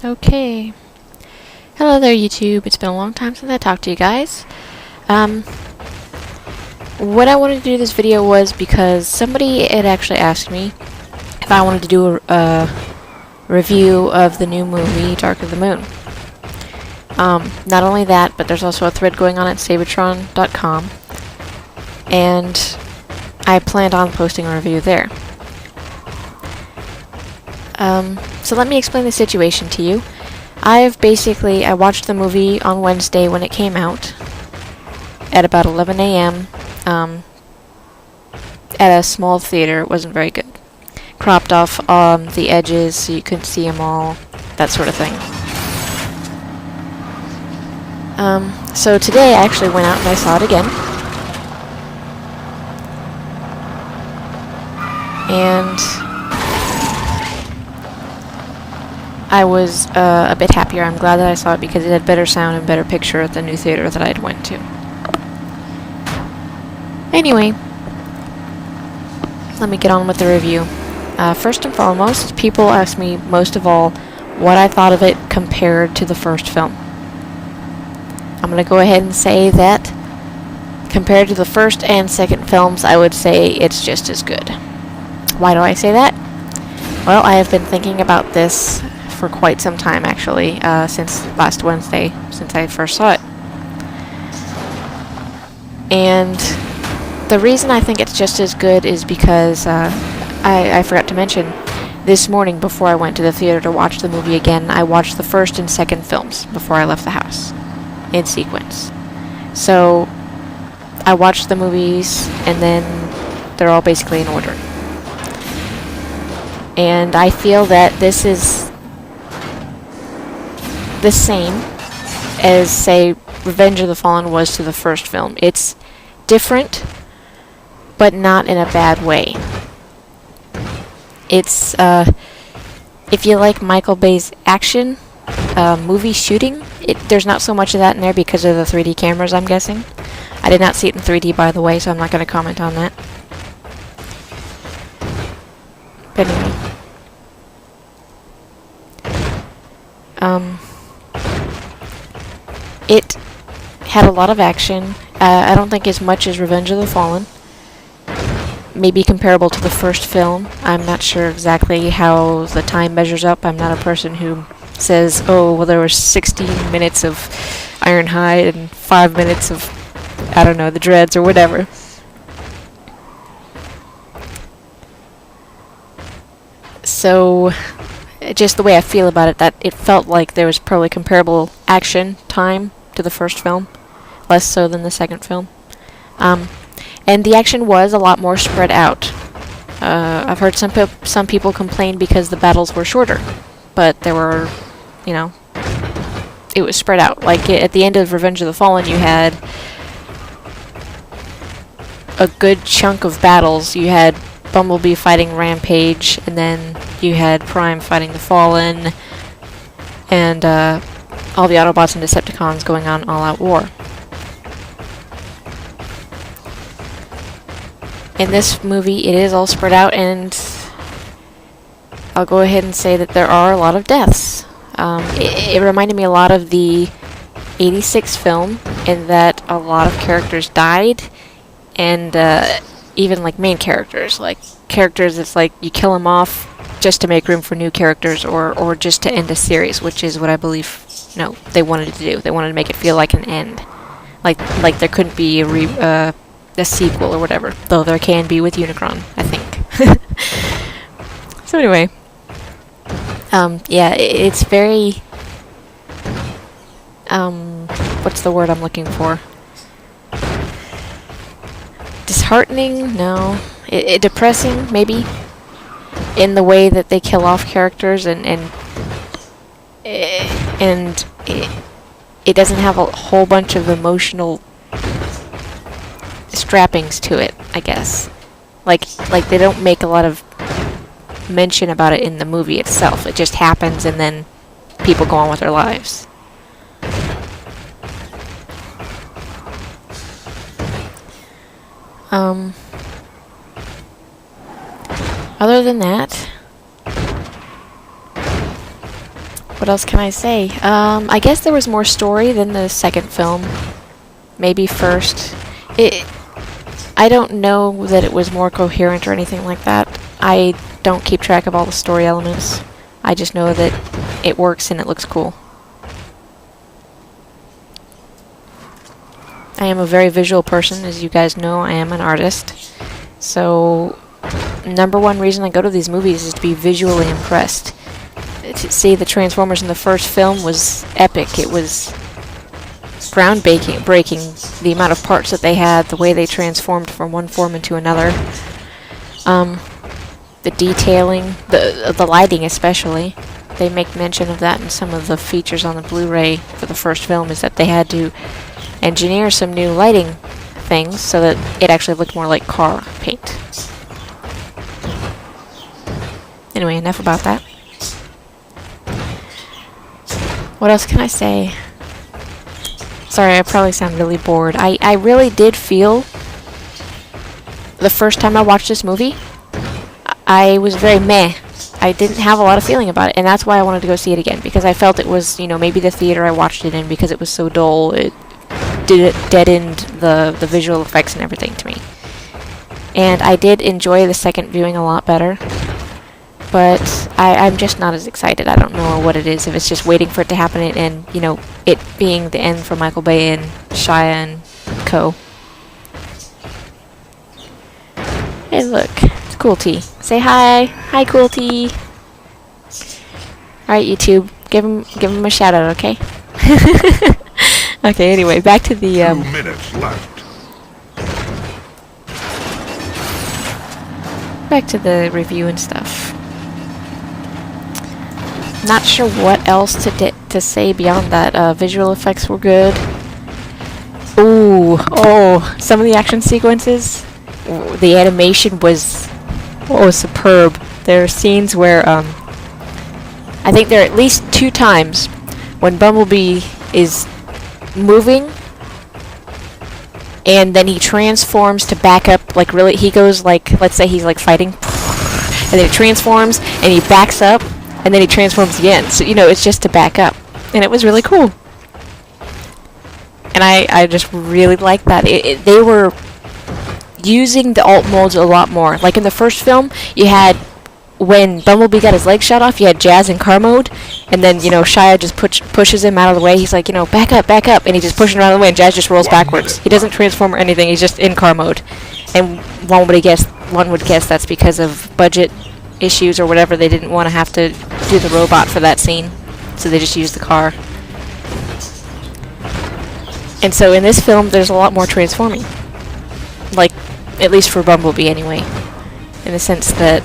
Okay. Hello there, YouTube. It's been a long time since I talked to you guys. What I wanted to do this video was because somebody had actually asked me if I wanted to do a review of the new movie, Dark of the Moon. Not only that, but there's also a thread going on at Seibertron.com, and I planned on posting a review there. So let me explain the situation to you. I watched the movie on Wednesday when it came out at about 11 a.m. At a small theater. It wasn't very good. Cropped off the edges so you couldn't see them all, that sort of thing. So today I actually went out and I saw it again. And I was a bit happier. I'm glad that I saw it because it had better sound and better picture at the new theater that I'd went to. Anyway, let me get on with the review. First and foremost, people ask me most of all what I thought of it compared to the first film. I'm going to go ahead and say that compared to the first and second films, I would say it's just as good. Why do I say that? Well, I have been thinking about this for quite some time, actually, since last Wednesday, since I first saw it. And the reason I think it's just as good is because I forgot to mention, this morning before I went to the theater to watch the movie again, I watched the first and second films before I left the house, in sequence. So I watched the movies, and then they're all basically in order. And I feel that this is the same as, say, Revenge of the Fallen was to the first film. It's different, but not in a bad way. It's, if you like Michael Bay's action, movie shooting, there's not so much of that in there because of the 3D cameras, I'm guessing. I did not see it in 3D, by the way, so I'm not going to comment on that. But anyway. It had a lot of action. I don't think as much as Revenge of the Fallen. Maybe comparable to the first film. I'm not sure exactly how the time measures up. I'm not a person who says, oh, well, there were 16 minutes of Ironhide and 5 minutes of, I don't know, the Dreads or whatever. So, just the way I feel about it, that it felt like there was probably comparable action time to the first film, less so than the second film. And the action was a lot more spread out. I've heard some people complain because the battles were shorter, but there were, you know, it was spread out. Like at the end of Revenge of the Fallen, you had a good chunk of battles. You had Bumblebee fighting Rampage, and then you had Prime fighting the Fallen, and all the Autobots and Decepticons going on all-out war. In this movie, it is all spread out, and I'll go ahead and say that there are a lot of deaths. It reminded me a lot of the '86 film, in that a lot of characters died, and even like main characters, like characters that's like you kill them off just to make room for new characters, or just to end a series, which is what I believe they wanted to do. They wanted to make it feel like an end, like there couldn't be a sequel or whatever, though there can be with Unicron, I think. So anyway, yeah, it's very what's the word I'm looking for? Disheartening? No. Depressing, maybe, in the way that they kill off characters, and it doesn't have a whole bunch of emotional strappings to it, I guess. Like they don't make a lot of mention about it in the movie itself. It just happens, and then people go on with their lives. Other than that, What else can I say? I guess there was more story than the second film. Maybe first. I don't know that it was more coherent or anything like that. I don't keep track of all the story elements. I just know that it works and it looks cool. I am a very visual person, as you guys know. I am an artist. So, number one reason I go to these movies is to be visually impressed. To see the Transformers in the first film was epic. It was groundbreaking, the amount of parts that they had, the way they transformed from one form into another. The detailing, the lighting especially. They make mention of that in some of the features on the Blu-ray for the first film, is that they had to engineer some new lighting things so that it actually looked more like car paint. Anyway, enough about that. What else can I say? Sorry, I probably sound really bored. I really did feel, the first time I watched this movie, I was very meh. I didn't have a lot of feeling about it, and that's why I wanted to go see it again, because I felt it was, you know, maybe the theater I watched it in, because it was so dull, it deadened the visual effects and everything to me. And I did enjoy the second viewing a lot better, but I'm just not as excited. I don't know what it is, if it's just waiting for it to happen and, you know, it being the end for Michael Bay and Shia and co. Hey, look. It's Cool T. Say hi. Hi, Cool T. Alright, YouTube. Give him a shout out, okay? Okay, anyway, back to the, 2 minutes left. back to the review and stuff. Not sure what else to say beyond that. Visual effects were good. Ooh, oh, some of the action sequences, the animation was, superb. There are scenes where, I think there are at least 2 times when Bumblebee is moving, and then he transforms to back up, like really, he goes like, let's say he's like fighting, and then he transforms, and he backs up, and then he transforms again. So, you know, it's just to back up. And it was really cool. And I just really liked that. They were using the alt modes a lot more. Like in the first film, you had, when Bumblebee got his leg shot off, you had Jazz in car mode, and then, you know, Shia just pushes him out of the way. He's like, you know, back up, and he just pushes him out of the way, and Jazz just rolls backwards. He doesn't transform or anything, he's just in car mode. And one would guess that's because of budget issues or whatever. They didn't want to have to do the robot for that scene, so they just used the car. And so in this film, there's a lot more transforming. Like, at least for Bumblebee anyway. In the sense that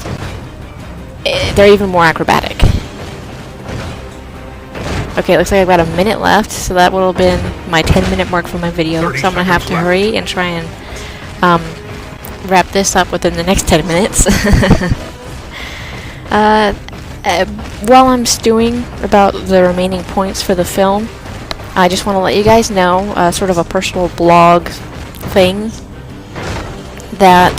they're even more acrobatic. Okay, it looks like I've got a minute left, so that will have been my 10-minute mark for my video. So I'm going to have to hurry and try and wrap this up within the next 10 minutes. While I'm stewing about the remaining points for the film, I just want to let you guys know, sort of a personal blog thing, that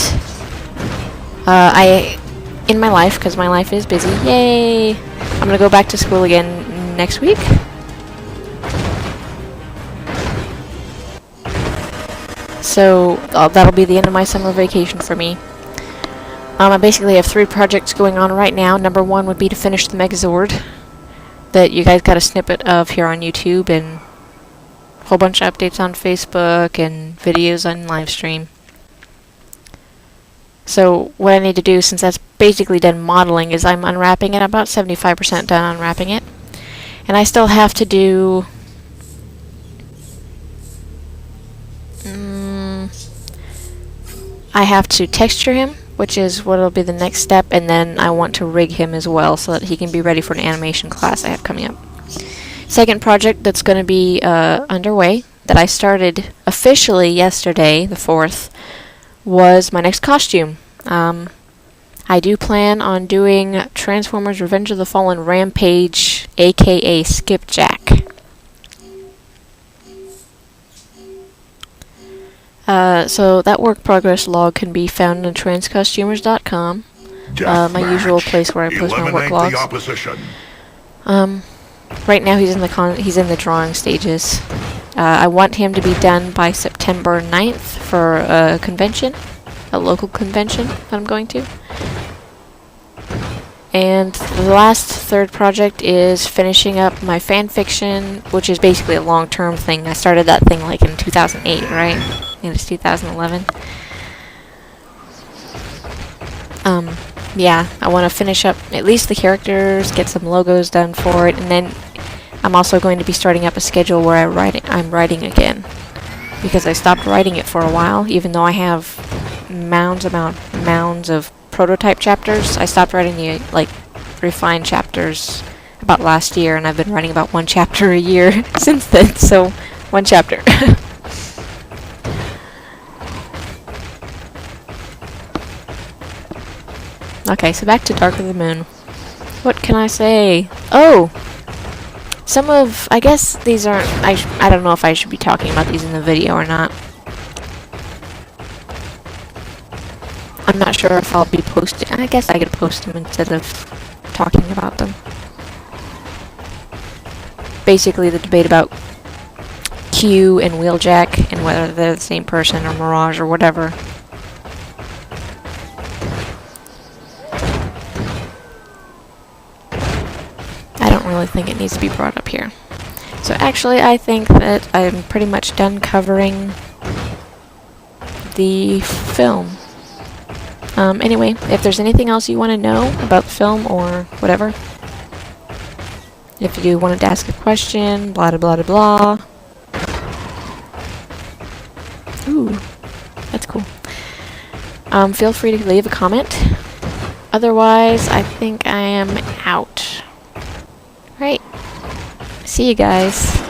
in my life, because my life is busy, yay! I'm going to go back to school again next week. So that'll be the end of my summer vacation for me. I basically have 3 projects going on right now. Number 1 would be to finish the Megazord that you guys got a snippet of here on YouTube, and a whole bunch of updates on Facebook and videos on livestream. So what I need to do, since that's basically done modeling, is I'm unwrapping it. I'm about 75% done unwrapping it. And I still have to do... I have to texture him, which is what will be the next step, and then I want to rig him as well so that he can be ready for an animation class I have coming up. Second project that's going to be underway, that I started officially yesterday, the 4th, was my next costume. I do plan on doing Transformers Revenge of the Fallen Rampage, aka Skipjack. So that work progress log can be found on transcostumers.com, my usual place where I post my work logs. Right now he's in the drawing stages. I want him to be done by September 9th for a convention, a local convention that I'm going to. And the last third project is finishing up my fan fiction, which is basically a long-term thing. I started that thing like in 2008, right? I think it's 2011. Yeah, I want to finish up at least the characters, get some logos done for it, and then I'm also going to be starting up a schedule where I'm writing again. Because I stopped writing it for a while, even though I have mounds of prototype chapters. I stopped writing the refined chapters about last year, and I've been writing about one chapter a year since then, so one chapter. Okay, so back to Dark of the Moon. What can I say? Oh! I guess these aren't, I don't know if I should be talking about these in the video or not. I'm not sure if I'll be posting. I guess I could post them instead of talking about them. Basically the debate about Q and Wheeljack and whether they're the same person or Mirage or whatever. I don't really think it needs to be brought up here. So actually I think that I'm pretty much done covering the film. Anyway, if there's anything else you want to know about the film or whatever, if you wanted to ask a question, blah blah blah blah. Ooh, that's cool. Feel free to leave a comment. Otherwise, I think I am out. Right. See you guys.